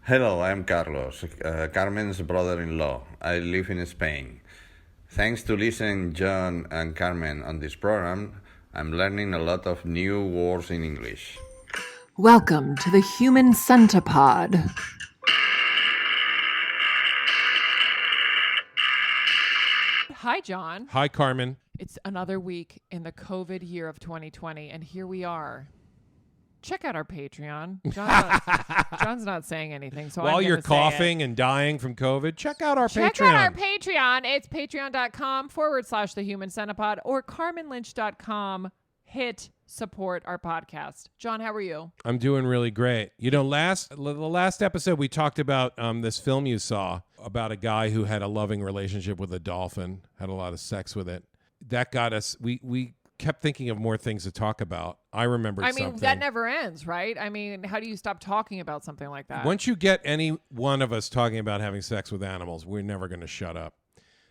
Hello, I'm Carlos, Carmen's brother-in-law. I live in Spain. Thanks to listening John and Carmen on this program, I'm learning a lot of new words in English. Welcome to the human Centipod. Hi, John. Hi, Carmen. It's another week in the COVID year of 2020, and here we are. Check out our Patreon. John's not saying anything, so While I'm you're gonna say coughing and dying from COVID, check out our Check Patreon. out our Patreon. It's patreon.com/thehumancentipod or carmenlynch.com. Hit support our podcast. John, how are you? I'm doing really great. You know, the last episode we talked about this film you saw about a guy who had a loving relationship with a dolphin, had a lot of sex with it. That got us. We kept thinking of more things to talk about. I remembered something. That never ends, right? I mean, how do you stop talking about something like that? Once you get any one of us talking about having sex with animals, we're never going to shut up.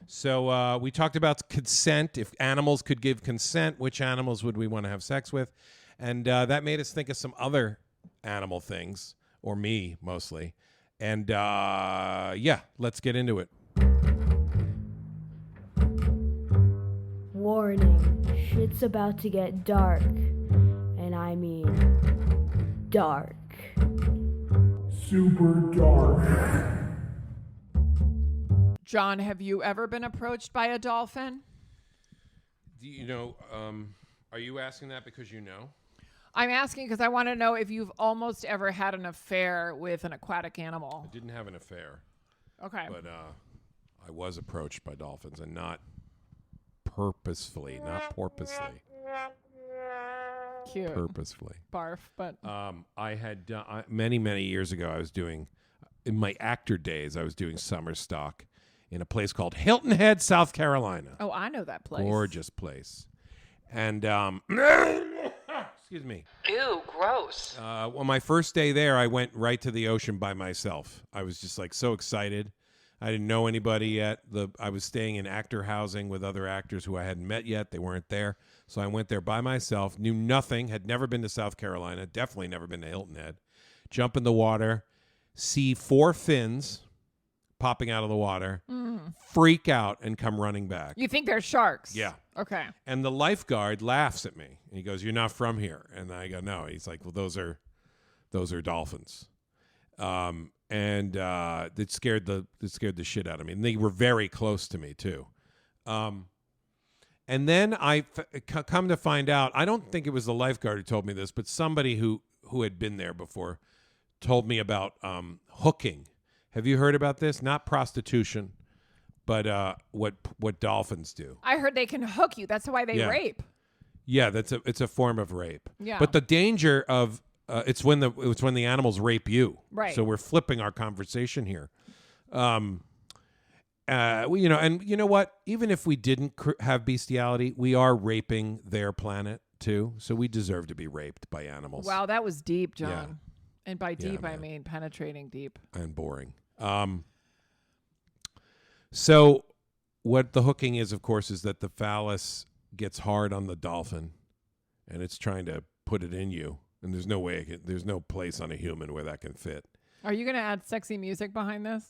So we talked about consent. If animals could give consent, which animals would we want to have sex with? And that made us think of some other animal things, or me mostly. And yeah, let's get into it. Warning, shit's about to get dark. And I mean dark. Super dark. John, have you ever been approached by a dolphin? You know, are you asking that because you know? I'm asking because I want to know if you've almost ever had an affair with an aquatic animal. I didn't have an affair. Okay. But I was approached by dolphins, and not purposefully, not porpoisely. Cute. Purposefully. Barf, but I had done, many years ago, I was doing, in my actor days, I was doing summer stock in a place called Hilton Head, South Carolina. oh, I know that place. Gorgeous place. And, excuse me. Ew, gross. Well, my first day there, I went right to the ocean by myself. I was just like so excited. I didn't know anybody yet. I was staying in actor housing with other actors who I hadn't met yet. They weren't there. So I went there by myself, knew nothing, had never been to South Carolina, definitely never been to Hilton Head. Jump in the water, see 4 fins popping out of the water, freak out, and come running back. You think they're sharks? Yeah. Okay. And the lifeguard laughs at me. He goes, "You're not from here." And I go, "No." He's like, "Well, those are dolphins." And it scared the shit out of me. And they were very close to me too. And then I come to find out, I don't think it was the lifeguard who told me this, but somebody who had been there before told me about hooking. Have you heard about this? Not prostitution, but what dolphins do. I heard they can hook you. That's why they rape. Yeah, it's a form of rape. Yeah. But the danger of it's when the animals rape you. Right. So we're flipping our conversation here. You know, and you know what? Even if we didn't have bestiality, we are raping their planet too. So we deserve to be raped by animals. Wow, that was deep, John. Yeah. And by deep, I man. mean penetrating deep. And boring. So what the hooking is, of course, is that the phallus gets hard on the dolphin, and it's trying to put it in you. And there's no way, there's no place on a human where that can fit. Are you going to add sexy music behind this?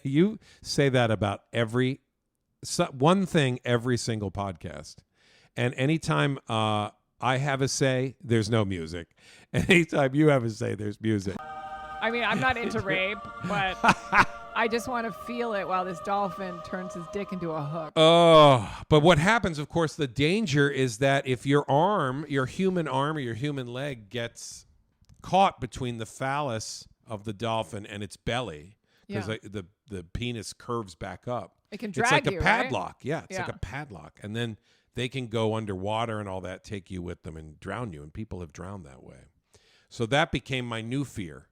You say that about one thing every single podcast. And anytime I have a say, there's no music. And anytime you have a say, there's music. I mean, I'm not into rape, but I just want to feel it while this dolphin turns his dick into a hook. Oh, but what happens, of course, the danger is that if your human arm or your human leg gets caught between the phallus of the dolphin and its belly, because the penis curves back up. It can drag you. It's like you, a padlock. right? Yeah, it's like a padlock. And then they can go underwater and all that, take you with them and drown you. And people have drowned that way. So that became my new fear.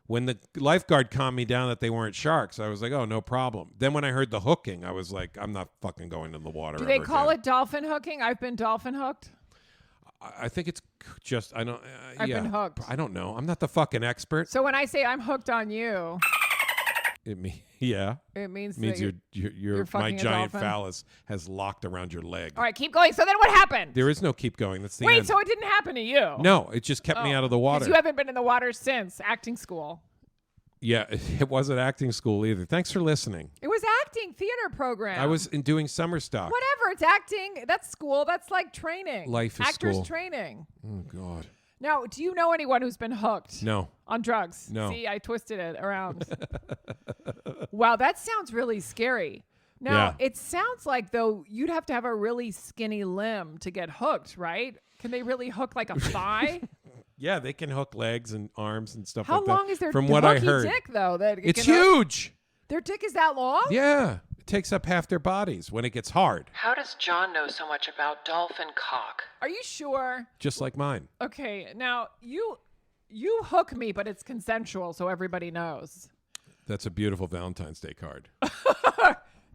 When the lifeguard calmed me down that they weren't sharks, I was like, oh, no problem. Then when I heard the hooking, I was like, I'm not fucking going in the water. Do they call again. it dolphin hooking? I've been dolphin hooked. I think it's just, I don't, I've been hooked. I don't know. I'm not the fucking expert. So when I say I'm hooked on you, It means that your my fucking a giant dolphin? phallus has locked around your leg. All right, keep going. So then what happened? There is no keep going. That's the Wait, end. so it didn't happen to you? No, it just kept me out of the water. Because you haven't been in the water since acting school. Yeah, it wasn't acting school either. Thanks for listening. It was acting theater program. I was doing summer stock. Whatever. It's acting. That's school. That's like training. Life is Actors school. training. Oh, God. Now, do you know anyone who's been hooked? No. On drugs? No. See, I twisted it around. Wow, that sounds really scary. Now, Yeah. it sounds like, though, you'd have to have a really skinny limb to get hooked, right? Can they really hook like a thigh? Yeah, they can hook legs and arms and stuff How like that. long is their From what I hooky heard. dick, though? That it It's can hook? huge. Their dick is that long? Yeah. It takes up half their bodies when it gets hard, How does John know so much about dolphin cock? Are you sure? just like mine. Okay, now you hook me, but it's consensual, so everybody knows. That's a beautiful Valentine's Day card.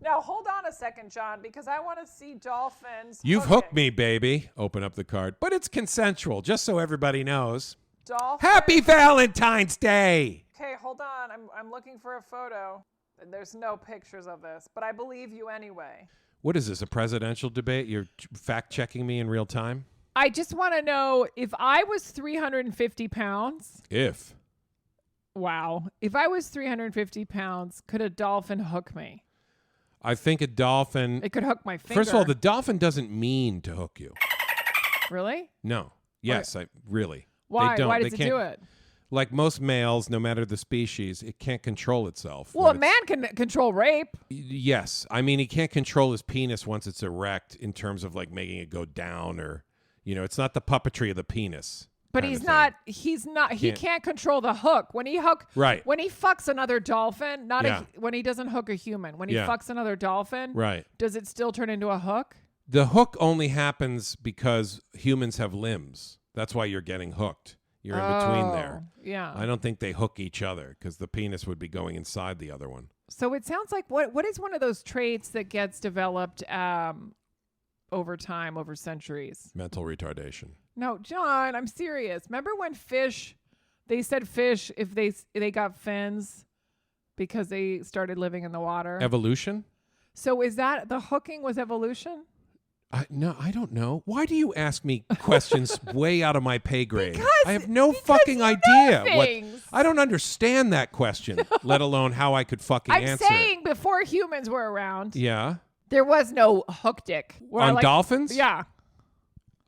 Now hold on a second, John, because I want to see dolphins. You've hooking. hooked me, baby. Open up the card. But it's consensual, just so everybody knows. Dolphins. Happy Valentine's Day! Okay, hold on. I'm looking for a photo. There's no pictures of this, but I believe you anyway. What is this, a presidential debate? You're fact-checking me in real time? I just want to know if I was 350 pounds. If. Wow. If I was 350 pounds, could a dolphin hook me? I think a dolphin... It could hook my finger. First of all, the dolphin doesn't mean to hook you. Really? No. Yes, really. Why? They don't. Why They does it can't- do it? Like most males, no matter the species, it can't control itself. Well, a when it's- man can control rape. Yes. I mean, he can't control his penis once it's erect in terms of like making it go down or, it's not the puppetry of the penis. But kind he of thing. can't control the hook. When he Right. When he fucks another dolphin, Yeah. when he doesn't hook a human, when he Yeah. fucks another dolphin, Right. does it still turn into a hook? The hook only happens because humans have limbs. That's why you're getting hooked. You're in between there. Yeah. I don't think they hook each other because the penis would be going inside the other one. So it sounds like what is one of those traits that gets developed over time, over centuries? Mental retardation. No, John, I'm serious. Remember when they said fish, if they got fins because they started living in the water? Evolution? So is that the hooking was evolution? No, I don't know. Why do you ask me questions way out of my pay grade? Because- I have no because fucking you know idea. things. I don't understand that question, let alone how I could fucking I'm answer saying before humans were around, it. Yeah. there was no hook dick. Where On dolphins? Yeah.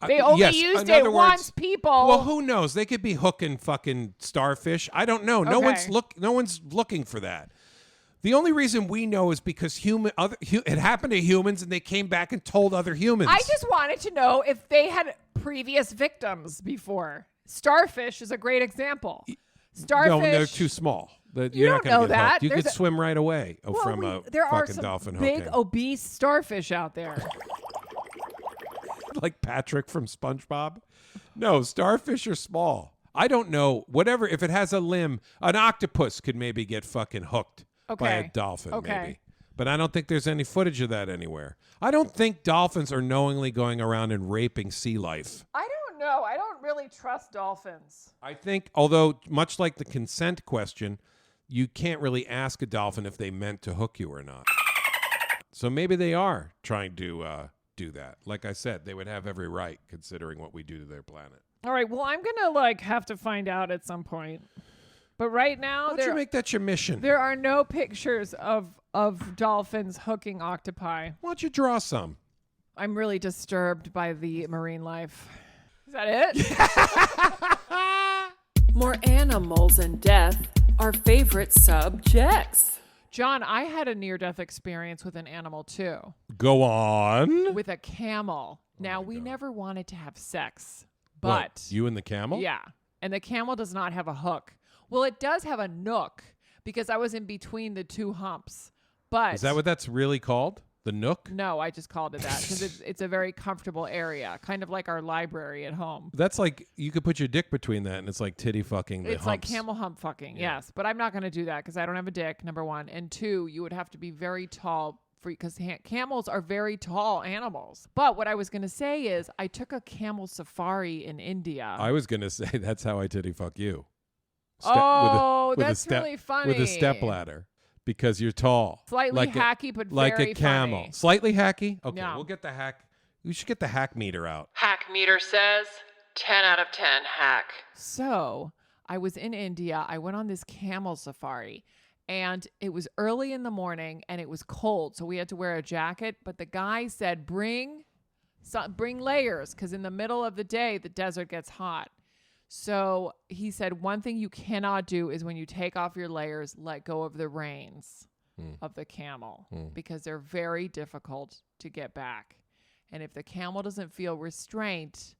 They only yes, used in it other once, words- people. Well, who knows? They could be hooking fucking starfish. I don't know. No Okay. one's looking for that. The only reason we know is because it happened to humans and they came back and told other humans. I just wanted to know if they had previous victims before. Starfish is a great example. Starfish. No, they're too small. You're You not don't gonna know get that. hooked. You There's could swim right away from a there are fucking some dolphin big hooking. obese starfish out there. Like Patrick from SpongeBob? No, starfish are small. I don't know. Whatever, if it has a limb, an octopus could maybe get fucking hooked by a Okay. dolphin, Okay. maybe. But I don't think there's any footage of that anywhere. I don't think dolphins are knowingly going around and raping sea life. I don't know. I don't really trust dolphins. I think, although much like the consent question, you can't really ask a dolphin if they meant to hook you or not. So maybe they are trying to do that. Like I said, they would have every right considering what we do to their planet. All right. Well, I'm gonna have to find out at some point. But right now, Why don't you make that your mission? there are no pictures of dolphins hooking octopi. Why don't you draw some? I'm really disturbed by the marine life. Is that it? More animals and death, our favorite subjects. John, I had a near-death experience with an animal too, Go on. with a camel. Now, we never wanted to have sex, What, but you and the camel? yeah, and the camel does not have a hook. Well, it does have a nook because I was in between the two humps. But Is that what that's really called? The nook? No, I just called it that because it's a very comfortable area, kind of like our library at home. That's like, you could put your dick between that and it's like titty fucking the It's like humps. camel hump fucking, Yeah. yes. But I'm not going to do that because I don't have a dick, number one. And two, you would have to be very tall because camels are very tall animals. But what I was going to say is I took a camel safari in India. I was going to say that's how I titty fuck you. That's really funny. With a step ladder. Because you're tall. Slightly hacky, but like very a camel. funny. Slightly hacky? Okay, Yeah. we'll get the hack. We should get the hack meter out. Hack meter says 10 out of 10 hack. So I was in India. I went on this camel safari. And it was early in the morning and it was cold. So we had to wear a jacket. But the guy said, bring layers, because in the middle of the day, the desert gets hot. So he said, one thing you cannot do is when you take off your layers, let go of the reins of the camel, because they're very difficult to get back. And if the camel doesn't feel restraint,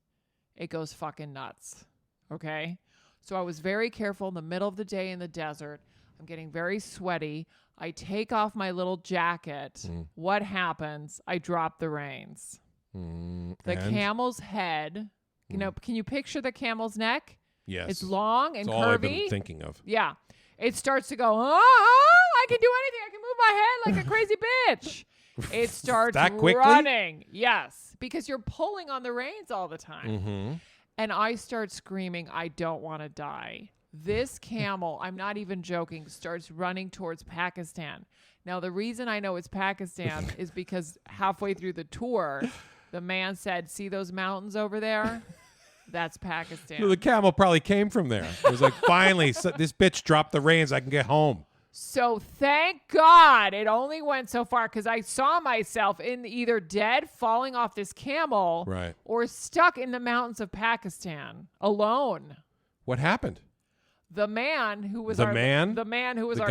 it goes fucking nuts. Okay? So I was very careful in the middle of the day in the desert. I'm getting very sweaty. I take off my little jacket. What happens? I drop the reins. The camel's head, can you picture the camel's neck? Yes. It's long and It's curvy. all I've been thinking of. Yeah. It starts to go, I can do anything. I can move my head like a crazy bitch. It starts That quickly? running. Yes. Because you're pulling on the reins all the time. Mm-hmm. And I start screaming, I don't want to die. This camel, I'm not even joking, starts running towards Pakistan. Now, the reason I know it's Pakistan is because halfway through the tour, the man said, see those mountains over there? That's Pakistan. The camel probably came from there. It was like, finally, this bitch dropped the reins. I can get home. So thank God it only went so far, because I saw myself in either dead, falling off this camel, Right. or stuck in the mountains of Pakistan alone. What happened? The man who was The our man? the man who was The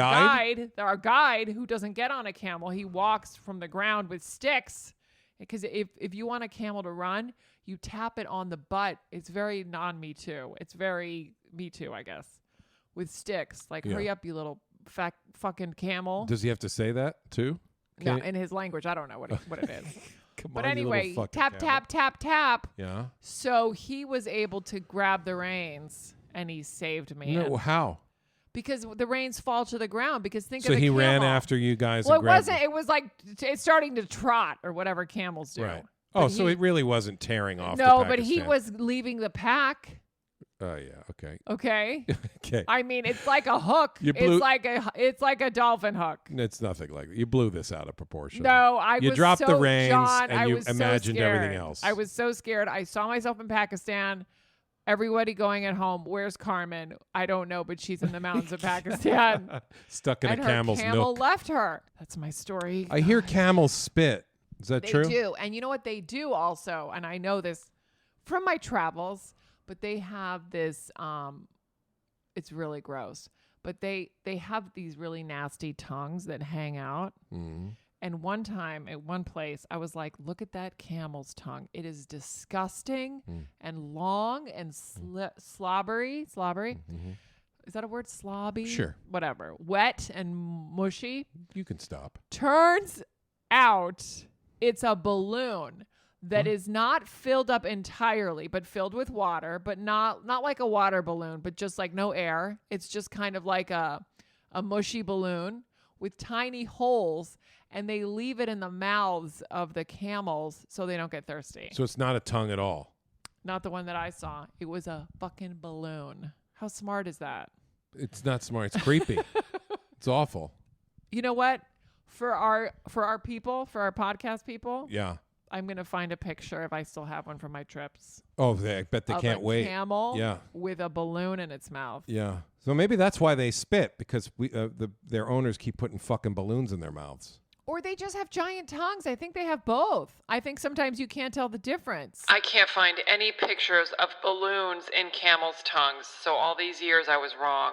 our guide who doesn't get on a camel, he walks from the ground with sticks, because if you want a camel to run, you tap it on the butt. It's very non-Me Too. It's very Me Too, I guess, with sticks. Like, hurry up, you little fucking camel. Does he have to say that too? No, in his language, I don't know what it is. Come But on, you little anyway, fucking tap, camel. tap, tap, tap. Yeah. So he was able to grab the reins, and he saved me. No, how? Because the reins fall to the ground. Because think So of the he camel. ran after you guys. Well, and it grabbed wasn't. It was like it's starting to trot or whatever camels do. Right. But Oh, so it really wasn't tearing off. No, to but he Pakistan. was leaving the pack. Oh yeah. Okay. Okay. Okay. I mean, it's like a hook. You blew- It's like a dolphin hook. It's nothing like that. You blew this out of proportion. No, You was dropped so, the reins John, and I you was imagined so everything scared. else. I was so scared. I saw myself in Pakistan. Everybody going at home. Where's Carmen? I don't know, but she's in the mountains of Pakistan. Stuck in and a her camel's camel nook. left her. That's my story. I hear camels spit. Is that They true? do. And you know what they do also? And I know this from my travels, but they have this, it's really gross, but they have these really nasty tongues that hang out. Mm. And one time at one place, I was like, look at that camel's tongue. It is disgusting and long and slobbery. Mm-hmm. Is that a word? Slobby? Sure. Whatever. Wet and mushy. You can stop. Turns out it's a balloon that is not filled up entirely, but filled with water, but not like a water balloon, but just like no air. It's just kind of like a mushy balloon with tiny holes, and they leave it in the mouths of the camels so they don't get thirsty. So it's not a tongue at all. Not the one that I saw. It was a fucking balloon. How smart is that? It's not smart. It's creepy. It's awful. You know what? For our people, for our podcast people, Yeah. I'm going to find a picture if I still have one from my trips. Oh, I bet they of can't a wait. camel Yeah. with a balloon in its mouth. Yeah. So maybe that's why they spit, because their owners keep putting fucking balloons in their mouths. Or they just have giant tongues. I think they have both. I think sometimes you can't tell the difference. I can't find any pictures of balloons in camels' tongues. So all these years I was wrong.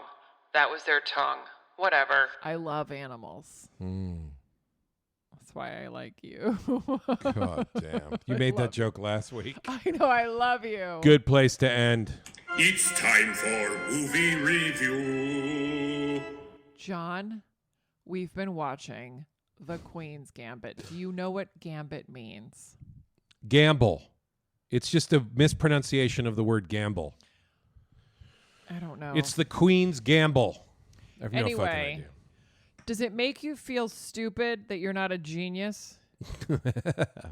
That was their tongue. Whatever. I love animals. That's why I like you. God damn. You made that joke last week. I know, I love you. Good place to end. It's time for movie review. John, we've been watching The Queen's Gambit. Do you know what Gambit means? Gamble. It's just a mispronunciation of the word gamble. I don't know. It's the Queen's Gamble. I have no fucking Anyway, idea. does it make you feel stupid that you're not a genius?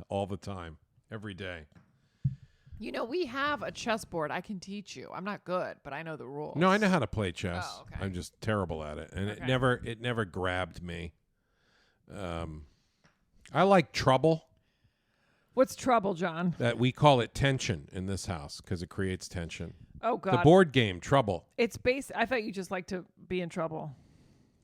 All the time. Every day. You know, we have a chessboard. I can teach you. I'm not good, but I know the rules. No, I know how to play chess. Oh, okay. I'm just terrible at it. And Okay. it never grabbed me. I like trouble. What's trouble, John? That we call it tension in this house because it creates tension. Oh God. The board game Trouble. It's I thought you just like to be in trouble.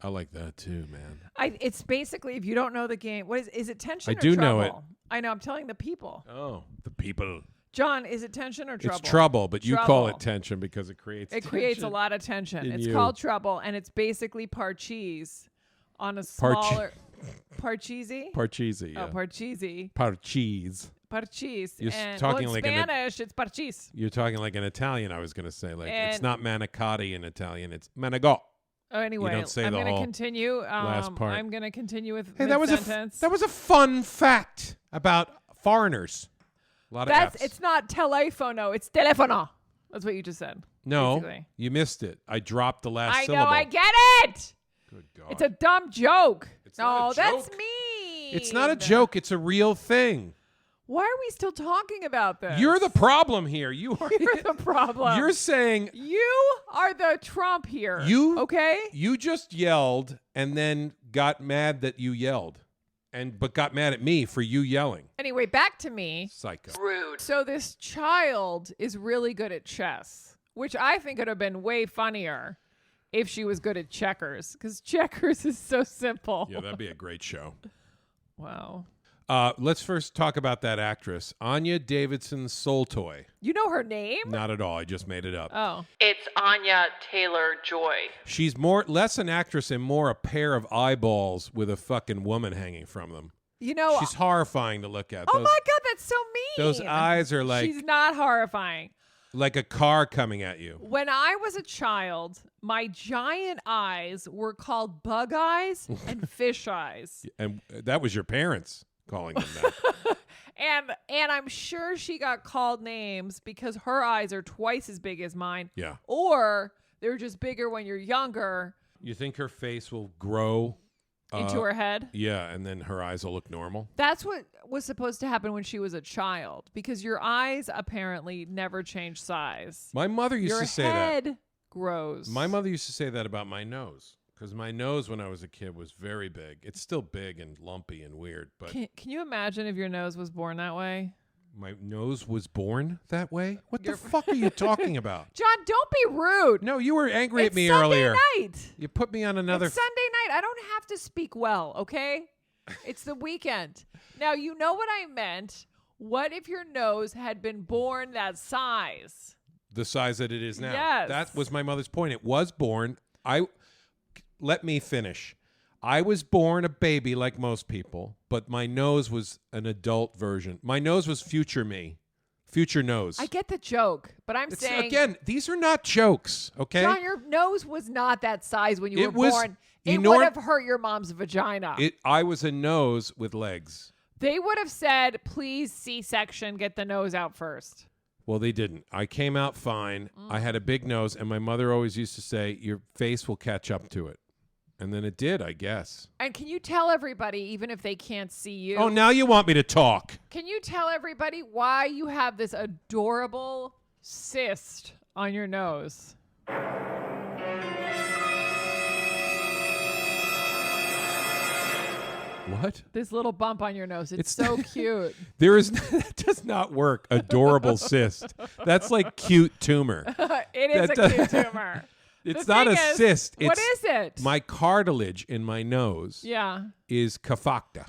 I like that too, man. It's basically, if you don't know the game, what is it tension I or do trouble? know it. I know. I'm telling the people. Oh, the people. John, is it tension or trouble? It's trouble, but you call Trouble. it tension because it creates It creates a lot of tension. in It's you. called trouble, and it's basically parcheesi on a smaller parcheesi. Parcheesi. Yeah. Oh, parcheesi. Parcheese. Parcheesi. You're And, talking in like Spanish, it's parcheesi. You're talking like an Italian, I was going to say. Like it's And- not manicotti in Italian, it's manigot. Oh, anyway, don't say I'm the going to whole continue. last part. I'm going to continue with Hey, that was mid-sentence. that was a fun fact about foreigners. A lot of F's. It's not telefono, it's telefono. That's what you just said. No, basically. you missed it. I dropped the last I syllable. know, I get it. Good God. It's a dumb joke. It's not a that's joke. mean. It's not a joke. It's a real thing. Why are we still talking about this? You're the problem here. You are. You're the problem. You're saying You are the Trump here. Okay? You just yelled and then got mad that you yelled, but got mad at me for you yelling. Anyway, back to me. Psycho. Rude. So this child is really good at chess, which I think would have been way funnier if she was good at checkers, because checkers is so simple. Yeah, that'd be a great show. Wow. Let's first talk about that actress, Anya Davidson's soul toy. You know her name? Not at all. I just made it up. Oh. It's Anya Taylor-Joy. She's less an actress and more a pair of eyeballs with a fucking woman hanging from them. You know, She's horrifying to look at. oh my God, that's so mean. Those eyes are like She's not horrifying. like a car coming at you. When I was a child, my giant eyes were called bug eyes and fish eyes. And that was your parents calling them that. And I'm sure she got called names because her eyes are twice as big as mine. Yeah. Or they're just bigger when you're younger You think her face will grow? into her head. Yeah, and then her eyes will look normal. That's what was supposed to happen when she was a child, because your eyes apparently never change size. My mother used Your to say that. head grows. My mother used to say that about my nose. Because my nose when I was a kid was very big. It's still big and lumpy and weird, but Can you imagine if your nose was born that way? my nose was born that way? What the fuck are you talking about? John, don't be rude. No, you were angry It's at me Sunday earlier. night. You put me on another. It's Sunday night. I don't have to speak well, okay? It's the weekend. Now, you know what I meant. What if your nose had been born that size? The size that it is now. Yes. That was my mother's point. It was born. Let me finish. I was born a baby like most people, but my nose was an adult version. My nose was future me. Future nose. I get the joke, but I'm saying... Again, these are not jokes, okay? John, your nose was not that size when you It were was born. It enorm- would have hurt your mom's vagina. I was a nose with legs. They would have said, please C-section, get the nose out first. Well, they didn't. I came out fine. I had a big nose, and my mother always used to say, your face will catch up to it. And then it did, I guess. And can you tell everybody, even if they can't see you... Oh, now you want me to talk. Can you tell everybody why you have this adorable cyst on your nose? What? This little bump on your nose. It's so cute. There is that does not work. Adorable cyst. That's like cute tumor. It is That a cute tumor. It's The not a thing is, cyst. What It's is it? my cartilage in my nose Yeah. is kafakta.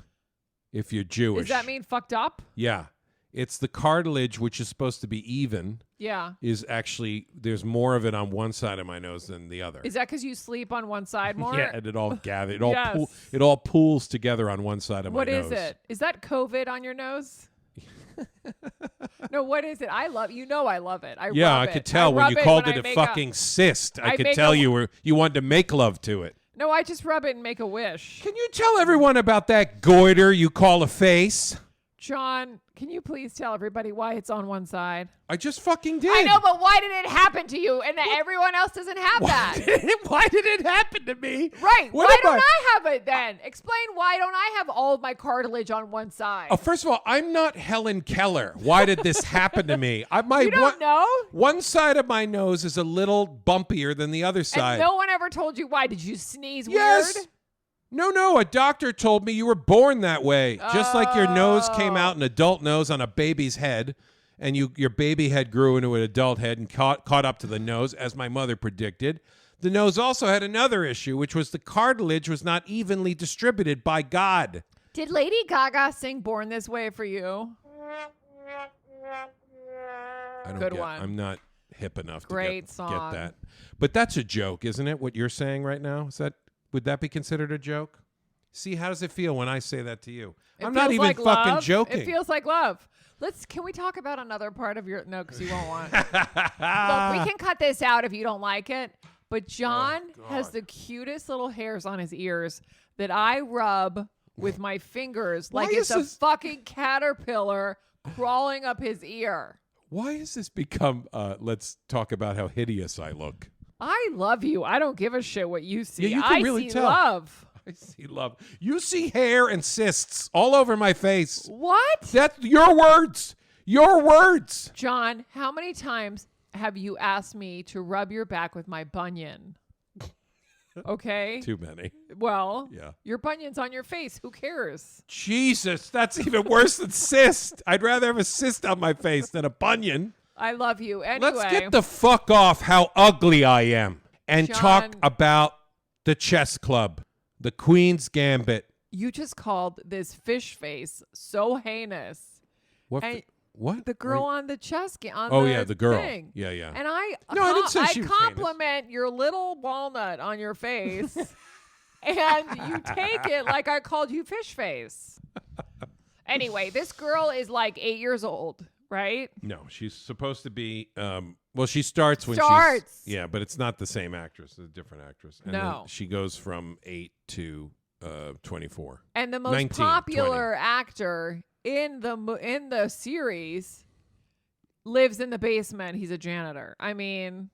If you're Jewish. Does that mean fucked up? Yeah. It's the cartilage, which is supposed to be even, Yeah. is actually, there's more of it on one side of my nose than the other. Is that because you sleep on one side more? Yeah, and it all gathers. Yes. It all pools together on one side of my What nose. is it? Is that COVID on your nose? No, what is it? I love I love it. I Yeah, rub I it. could tell when rub you it called when it I a make fucking cyst. I I could make tell a- you wanted to make love to it. No, I just rub it and make a wish. Can you tell everyone about that goiter you call a face? John, can you please tell everybody why it's on one side? I just fucking did. I know, but why did it happen to you and everyone else doesn't have that? Why did it happen to me? Right. What Why am don't I have it then? Explain why don't I have all of my cartilage on one side? Oh, first of all, I'm not Helen Keller. Why did this happen to me? You don't know? One side of my nose is a little bumpier than the other side. And no one ever told you why. Did you sneeze Yes. weird? No. A doctor told me you were born that way. Just like your nose came Oh. out an adult nose on a baby's head, and your baby head grew into an adult head and caught up to the nose, as my mother predicted. The nose also had another issue, which was the cartilage was not evenly distributed by God. Did Lady Gaga sing Born This Way for you? I'm not hip enough to Great get song. that. But that's a joke, isn't it? What you're saying right now? Would that be considered a joke? See, how does it feel when I say that to you? I'm not even like fucking love. joking. It feels like love. Can we talk about another part of your... No, because you won't want... Look, we can cut this out if you don't like it. But John has the cutest little hairs on his ears that I rub with my fingers like it's a fucking caterpillar crawling up his ear. Why has this become, let's talk about how hideous I look? I love you. I don't give a shit what you see. Yeah, you can really see tell. love. I see love. You see hair and cysts all over my face. What? That's your words. Your words. John, how many times have you asked me to rub your back with my bunion? Okay. Too many. Well, yeah. Your bunion's on your face. Who cares? Jesus, that's even worse than cyst. I'd rather have a cyst on my face than a bunion. I love you. Anyway. Let's get the fuck off how ugly I am and John, talk about the chess club, the Queen's Gambit. You just called this fish face so heinous. What? What? The girl on the chess game. The girl. Thing. Yeah, yeah. And I didn't say she was compliment your little walnut on your face, and you take it like I called you fish face. Anyway, this girl is like 8 years old, right? No, she's supposed to be. She starts when Starts. she's. Yeah, but it's not the same actress. It's a different actress. And No. then she goes from 8 to 24. And the most 19, popular actor in the series lives in the basement. He's a janitor. I mean,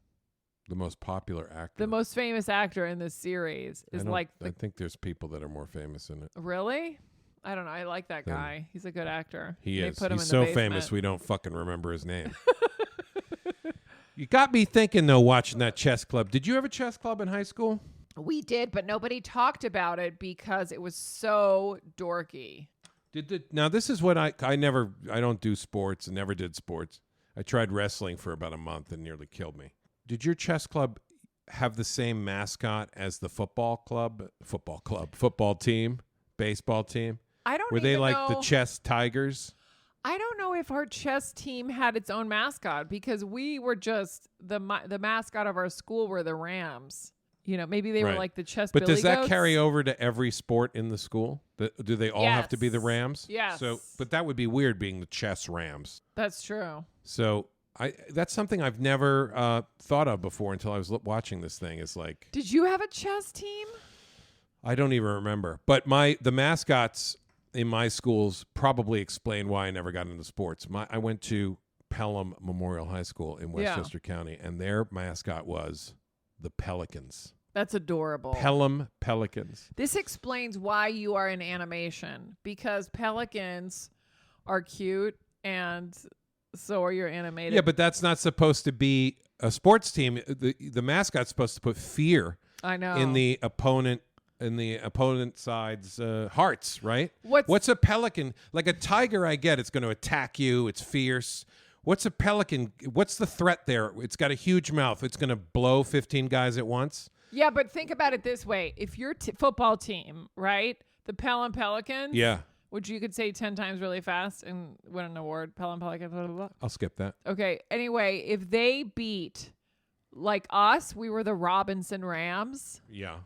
the most popular actor. the most famous actor in this series is I think there's people that are more famous in it. Really? I don't know. I like that guy. He's a good actor. He They is. put him He's in so the famous basement. we don't fucking remember his name. You got me thinking though, watching that chess club. Did you have a chess club in high school? We did, but nobody talked about it because it was so dorky. Now this is what I don't do sports and never did sports. I tried wrestling for about a month and nearly killed me. Did your chess club have the same mascot as the football team, baseball team? I don't Were they even like know. the chess tigers? I don't know if our chess team had its own mascot because we were just the mascot of our school were the Rams. You know, maybe they were Right. like the chess. But Billy does that Goats. carry over to every sport in the school? Do they all have to be the Yes. Rams? Yes. But that would be weird being the chess Rams. That's true. So that's something I've never thought of before until I was watching this thing. Is like, Did you have a chess team? I don't even remember. But the mascots in my schools probably explain why I never got into sports. I went to Pelham Memorial High School in Westchester County, and their mascot was the Pelicans. That's adorable. Pelham Pelicans. This explains why you are in animation because pelicans are cute and so are your animated. Yeah, but that's not supposed to be a sports team. The mascot's supposed to put fear I know. in the opponent side's hearts, right? What's a pelican? Like a tiger, I get it's going to attack you. It's fierce. What's a pelican? What's the threat there? It's got a huge mouth. It's going to blow 15 guys at once. Yeah, but think about it this way. If your football team, right, the Pelham Pelicans, Yeah. which you could say 10 times really fast and win an award, Pelham Pelicans, blah, blah, blah. I'll skip that. Okay, anyway, if they beat, like us, we were the Robinson Rams, Yeah.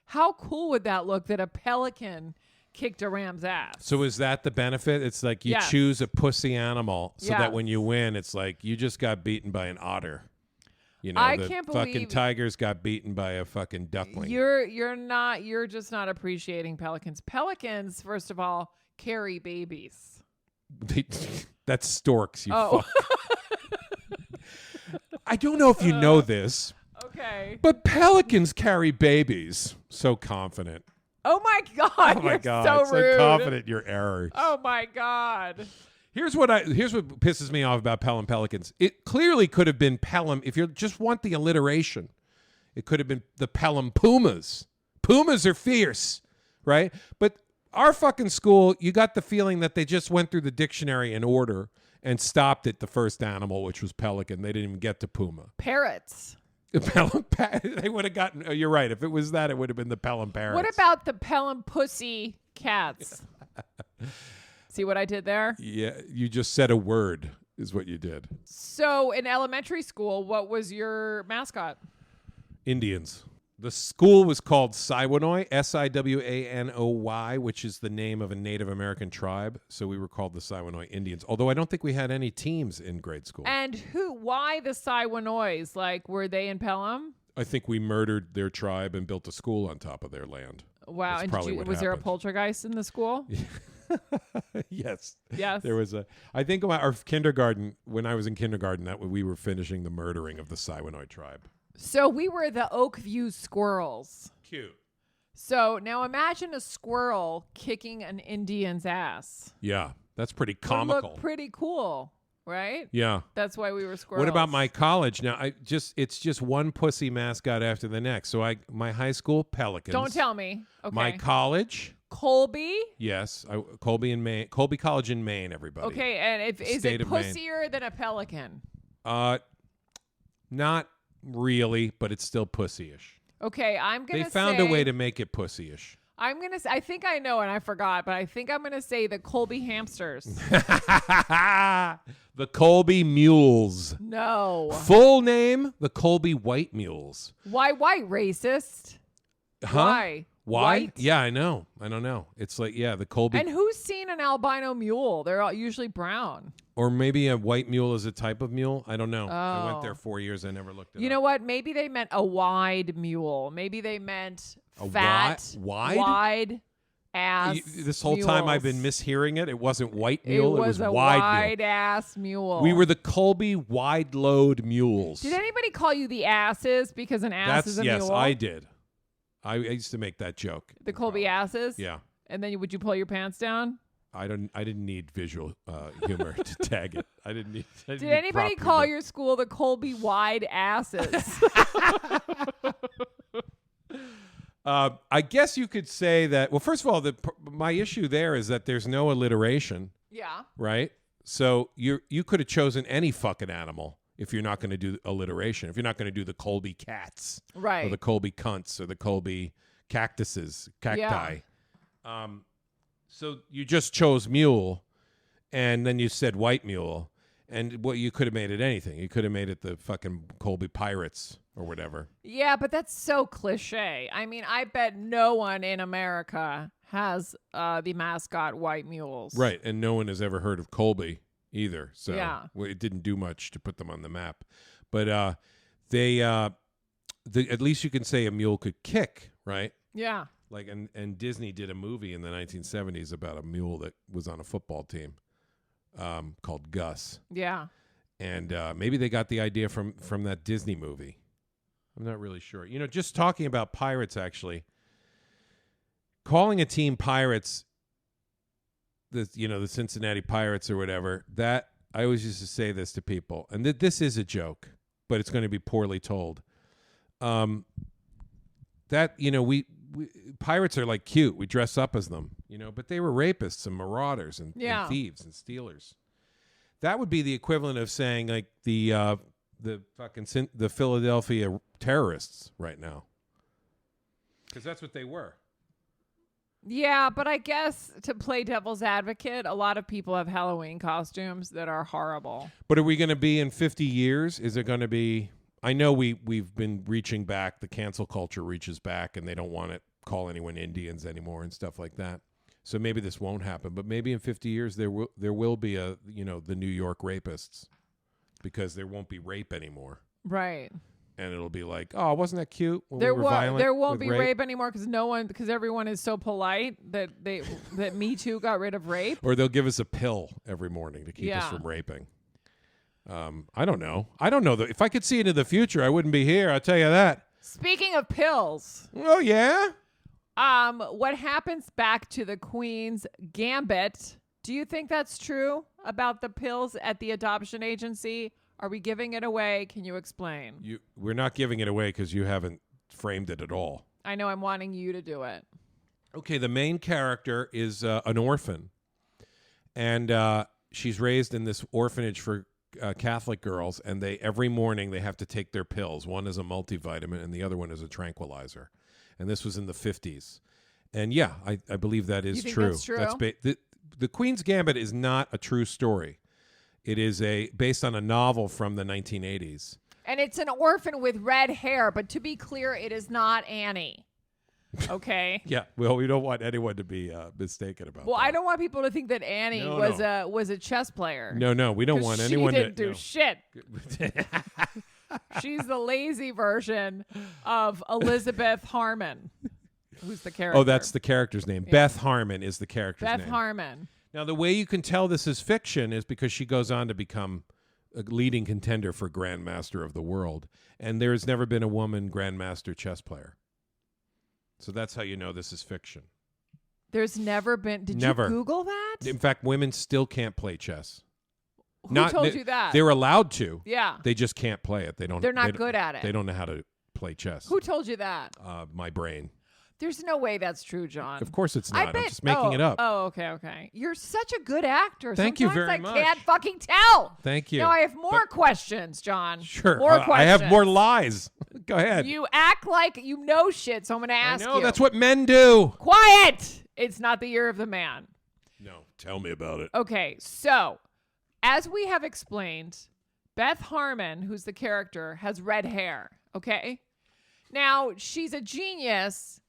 how cool would that look that a pelican kicked a ram's ass? So is that the benefit? It's like you Yes. choose a pussy animal so that Yes. when you win, it's like you just got beaten by an otter. You know, I the can't fucking believe- tigers got beaten by a fucking duckling. You're just not appreciating pelicans. Pelicans, first of all, carry babies. That's storks, you Oh. fuck. I don't know if you know this, Okay. but pelicans carry babies. So confident. Oh my God. Oh my you're God. So rude. confident in your errors. Oh my God. Here's what pisses me off about Pelham Pelicans. It clearly could have been Pelham. If you just want the alliteration, it could have been the Pelham Pumas. Pumas are fierce, right? But our fucking school, you got the feeling that they just went through the dictionary in order and stopped at the first animal, which was pelican. They didn't even get to puma. Parrots. They would have gotten. Oh, you're right. If it was that, it would have been the Pelham parrots. What about the Pelham pussy cats? See what I did there? Yeah, you just said a word is what you did. So in elementary school, what was your mascot? Indians. The school was called Siwanoy, Siwanoy, which is the name of a Native American tribe. So we were called the Siwanoy Indians. Although I don't think we had any teams in grade school. And why the Siwanoys? Like, were they in Pelham? I think we murdered their tribe and built a school on top of their land. Wow. That's And probably what was there a happened. poltergeist in the school? Yes. Yes. There was I think our kindergarten, when I was in kindergarten, that we were finishing the murdering of the Siwanoy tribe. So we were the Oakview squirrels. Cute. So now imagine a squirrel kicking an Indian's ass. Yeah, that's pretty Would comical. look pretty cool, right? Yeah. That's why we were squirrels. What about my college? Now, it's just one pussy mascot after the next. So my high school, Pelicans. Don't tell me. Okay. My college, Colby. yes, Colby in Maine, Colby College in Maine. Everybody. Okay, and is State it of Maine. pussier than a pelican? Not really, but it's still pussy-ish. Okay, I'm gonna. They found say, a way to make it pussy-ish. I'm gonna. I think I know, and I forgot, but I think I'm gonna say the Colby hamsters. The Colby Mules. No. Full name: the Colby White Mules. Why white racist? Huh? Why? Why? White? Yeah, I know. I don't know. It's like, yeah, the Colby. And who's seen an albino mule? They're all usually brown. Or maybe a white mule is a type of mule. I don't know. I went Oh. there 4 years. I never looked it up. You know what? Maybe they meant a wide mule. Maybe they meant A fat, wide? wide ass. This whole time I've been mules. mishearing it. It wasn't white mule. It was a wide mule. ass mule. We were the Colby wide load mules. Did anybody call you the asses because an ass is a yes, mule? I did. I used to make that joke. The Colby asses. Yeah. And then would you pull your pants down? I didn't need visual humor to tag it. I didn't need. Did anybody call your school the Colby wide asses? I guess you could say that. Well, first of all, my issue there is that there's no alliteration, Yeah. right? So you could have chosen any fucking animal if you're not going to do alliteration. If you're not going to do the Colby cats, Right. or the Colby cunts, or the Colby cacti. So you just chose mule, and then you said white mule, and you could have made it anything. You could have made it the fucking Colby Pirates or whatever. Yeah, but that's so cliche. I mean, I bet no one in America has the mascot white mules. Right, and no one has ever heard of Colby either. So Yeah. it didn't do much to put them on the map. But at least you can say a mule could kick, right? Yeah. Like and Disney did a movie in the 1970s about a mule that was on a football team called Gus. Yeah. And maybe they got the idea from that Disney movie. I'm not really sure. You know, just talking about pirates, actually, calling a team pirates, the Cincinnati Pirates or whatever, that I always used to say this to people, and this is a joke, but it's going to be poorly told. That, we pirates are like cute. We dress up as them, but they were rapists and marauders and thieves and stealers. That would be the equivalent of saying like the Philadelphia terrorists right now, because that's what they were. Yeah, but I guess to play devil's advocate, a lot of people have Halloween costumes that are horrible. But are we going to be in 50 years? Is it going to be? I know we've been reaching back. The cancel culture reaches back, and they don't want to call anyone Indians anymore and stuff like that. So maybe this won't happen. But maybe in 50 years there will be the New York rapists, because there won't be rape anymore. Right. And it'll be like, oh, wasn't that cute? When There we were violent there won't with be rape anymore because everyone is so polite that that Me Too got rid of rape. Or they'll give us a pill every morning to keep us from raping. I don't know. If I could see into the future, I wouldn't be here. I'll tell you that. Speaking of pills, Oh yeah. what happens back to the Queen's Gambit? Do you think that's true about the pills at the adoption agency? Are we giving it away? Can you explain? We're not giving it away because you haven't framed it at all. I know I'm wanting you to do it. Okay, the main character is an orphan, and she's raised in this orphanage for Catholic girls, and every morning they have to take their pills. One is a multivitamin, and the other one is a tranquilizer. And this was in the 50s. And yeah, I believe that is You think true. that's true? The Queen's Gambit is not a true story. It is based on a novel from the 1980s. And it's an orphan with red hair, but to be clear, it is not Annie. Okay. Yeah, well, we don't want anyone to be mistaken about Well, that. I don't want people to think that Annie was a chess player. No, we don't want anyone She didn't to do shit. She's the lazy version of Elizabeth Harmon, who's the character. Oh, that's the character's name. Yeah. Beth Harmon is the character's name. Beth Harmon. Now, the way you can tell this is fiction is because she goes on to become a leading contender for Grandmaster of the World. And there has never been a woman Grandmaster chess player. So that's how you know this is fiction. There's never been. Did Never. you Google that? In fact, women still can't play chess. Who told you that? They're allowed to. Yeah. They just can't play it. They're not good at it. They don't know how to play chess. Who told you that? My brain. There's no way that's true, John. Of course it's I not. bet, I'm just making it up. Oh, okay. You're such a good actor. Thank you Sometimes very I much. can't fucking tell. Thank you. Now I have more questions, John. Sure. More questions. I have more lies. Go ahead. You act like you know shit, so I'm going to ask you. I know. That's what men do. Quiet! It's not the year of the man. No. Tell me about it. Okay, so as we have explained, Beth Harmon, who's the character, has red hair. Okay? Now, she's a genius,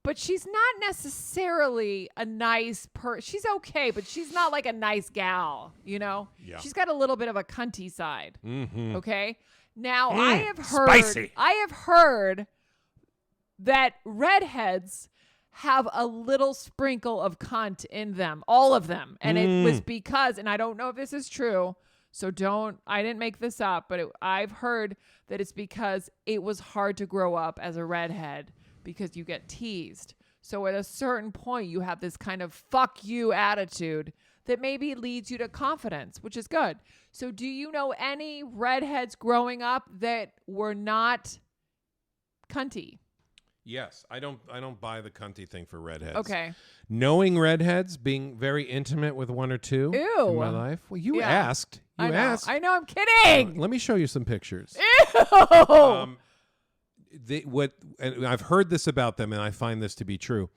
but she's not necessarily a nice she's okay, but she's not like a nice gal, you know? Yeah. She's got a little bit of a cunty side. Mm-hmm. Okay? Now, I spicy. have heard that redheads have a little sprinkle of cunt in them, all of them. And it was because, and I don't know if this is true, so I didn't make this up, but I've heard that it's because it was hard to grow up as a redhead because you get teased. So at a certain point, you have this kind of fuck you attitude that maybe leads you to confidence, which is good. So do you know any redheads growing up that were not cunty? Yes, I don't buy the cunty thing for redheads. Okay. Knowing redheads, being very intimate with one or two Ew. in my life. Well, you Yeah. asked. You asked. I know, I'm kidding. Let me show you some pictures. Ew. And I've heard this about them, and I find this to be true.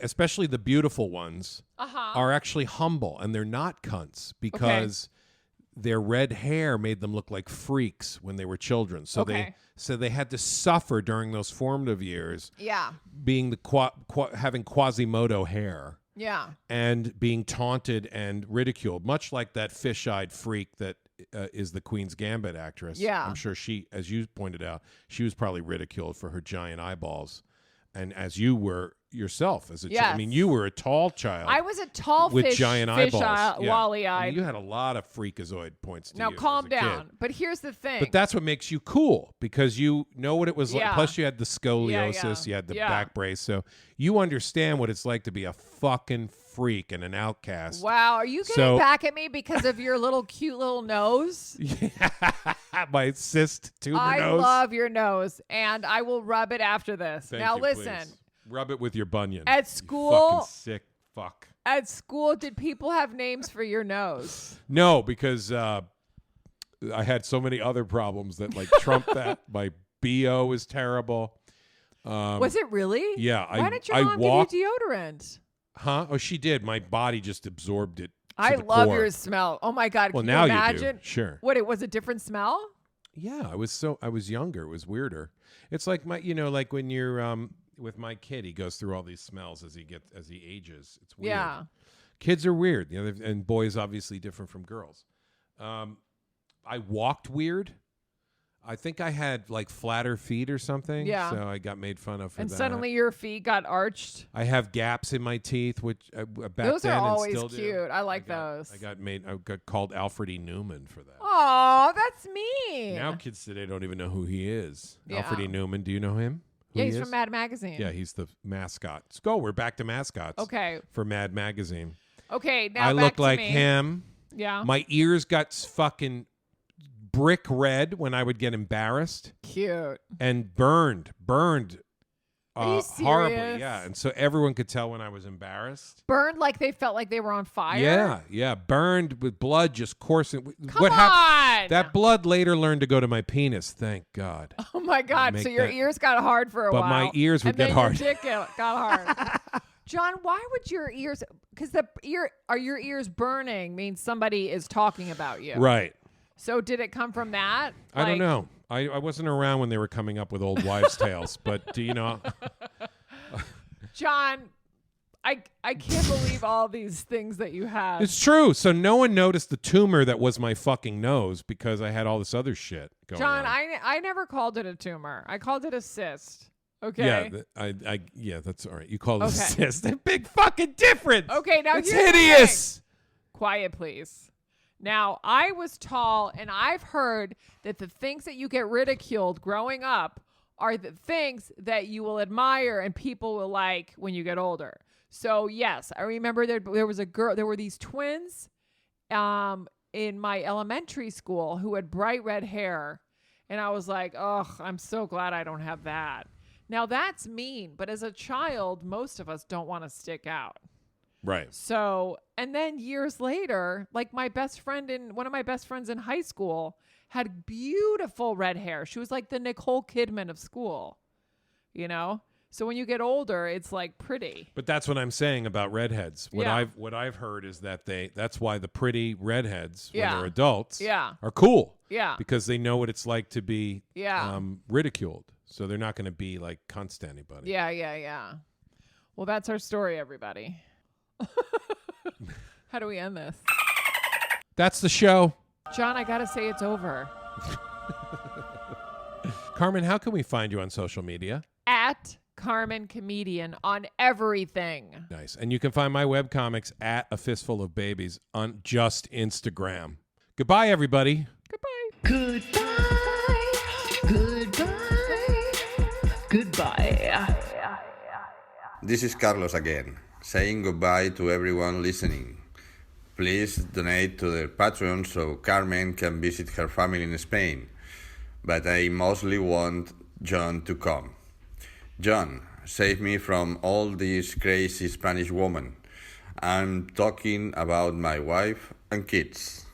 Especially the beautiful ones are actually humble, and they're not cunts because their red hair made them look like freaks when they were children. So they had to suffer during those formative years. Yeah. Being having Quasimodo hair. Yeah. And being taunted and ridiculed, much like that fish-eyed freak that is the Queen's Gambit actress. Yeah. I'm sure she, as you pointed out, she was probably ridiculed for her giant eyeballs. And as you were yourself as a child. I mean, you were a tall child. I was a tall with fish, giant eyeballs. wally-eyed. You had a lot of freakazoid points to Now you calm as a down. kid. But here's the thing. But that's what makes you cool because you know what it was like. Yeah. Plus, you had the scoliosis, you had the back brace, so you understand what it's like to be a fucking freak and an outcast. Wow, are you getting back at me because of your little cute little nose? My cyst tuber I nose. love your nose, and I will rub it after this. Thank now you, listen. please. Rub it with your bunion. At You school, fucking sick fuck. At school, did people have names for your nose? No, because I had so many other problems that like trumped that. My BO is terrible. Was it really? Yeah. Why didn't your mom give you deodorant? Huh? Oh, she did. My body just absorbed it. I love your smell. Oh my God. Well, Can now you imagine? you do. Sure. What, it was a different smell? Yeah, I was younger. It was weirder. It's like like when you're with my kid, he goes through all these smells as he ages. It's weird. Yeah. Kids are weird, and boys obviously different from girls. I walked weird. I think I had like flatter feet or something. Yeah. So I got made fun of for and that. suddenly your feet got arched. I have gaps in my teeth, which back those then are always and still cute. do. I like those. I got called Alfred E. Newman for that. Oh, that's mean. Now kids today don't even know who he is. Yeah. Alfred E. Newman. Do you know him? Who Yeah, he he's is? from Mad Magazine. Yeah, he's the mascot. Let's go. We're back to mascots. Okay. For Mad Magazine. Okay, now I back look to like me. him. Yeah. My ears got fucking brick red when I would get embarrassed Cute. and burned Are you horribly. serious? Yeah, and so everyone could tell when I was embarrassed. Burned like they felt like they were on fire? Yeah, burned with blood just coursing. Come on! That blood later learned to go to my penis. Thank God. Oh my God! Make So your that- ears got hard for a But while. my ears would and get then hard. Your dick got hard. John, why would your ears? Because your ears burning means somebody is talking about you. Right. So did it come from that? I don't know. I wasn't around when they were coming up with old wives' tales, but do you know? John, I can't believe all these things that you have. It's true. So no one noticed the tumor that was my fucking nose because I had all this other shit going John, on. I never called it a tumor. I called it a cyst. Okay. Yeah, that's all right. You call it a Okay. cyst. A big fucking difference. Okay, now it's here's the hideous. thing. Quiet, please. Now, I was tall, and I've heard that the things that you get ridiculed growing up are the things that you will admire and people will like when you get older. So, yes, I remember there was a girl, there were these twins in my elementary school who had bright red hair. And I was like, oh, I'm so glad I don't have that. Now, that's mean, but as a child, most of us don't want to stick out. Right. So, and then years later, like one of my best friends in high school had beautiful red hair. She was like the Nicole Kidman of school, you know? So when you get older, it's like pretty. But that's what I'm saying about redheads. What Yeah. I've heard is that that's why the pretty redheads when Yeah. they're adults Yeah. are cool. Yeah. Because they know what it's like to be Yeah. ridiculed. So they're not going to be like cunts to anybody. Yeah. Well, that's our story, everybody. How do we end this? That's the show. John, I got to say it's over. Carmen, how can we find you on social media? At Carmen Comedian on everything. Nice. And you can find my webcomics at A Fistful of Babies on just Instagram. Goodbye, everybody. Goodbye. This is Carlos again, saying goodbye to everyone listening. Please donate to their Patreon so Carmen can visit her family in Spain. But I mostly want John to come. John, save me from all these crazy Spanish women. I'm talking about my wife and kids.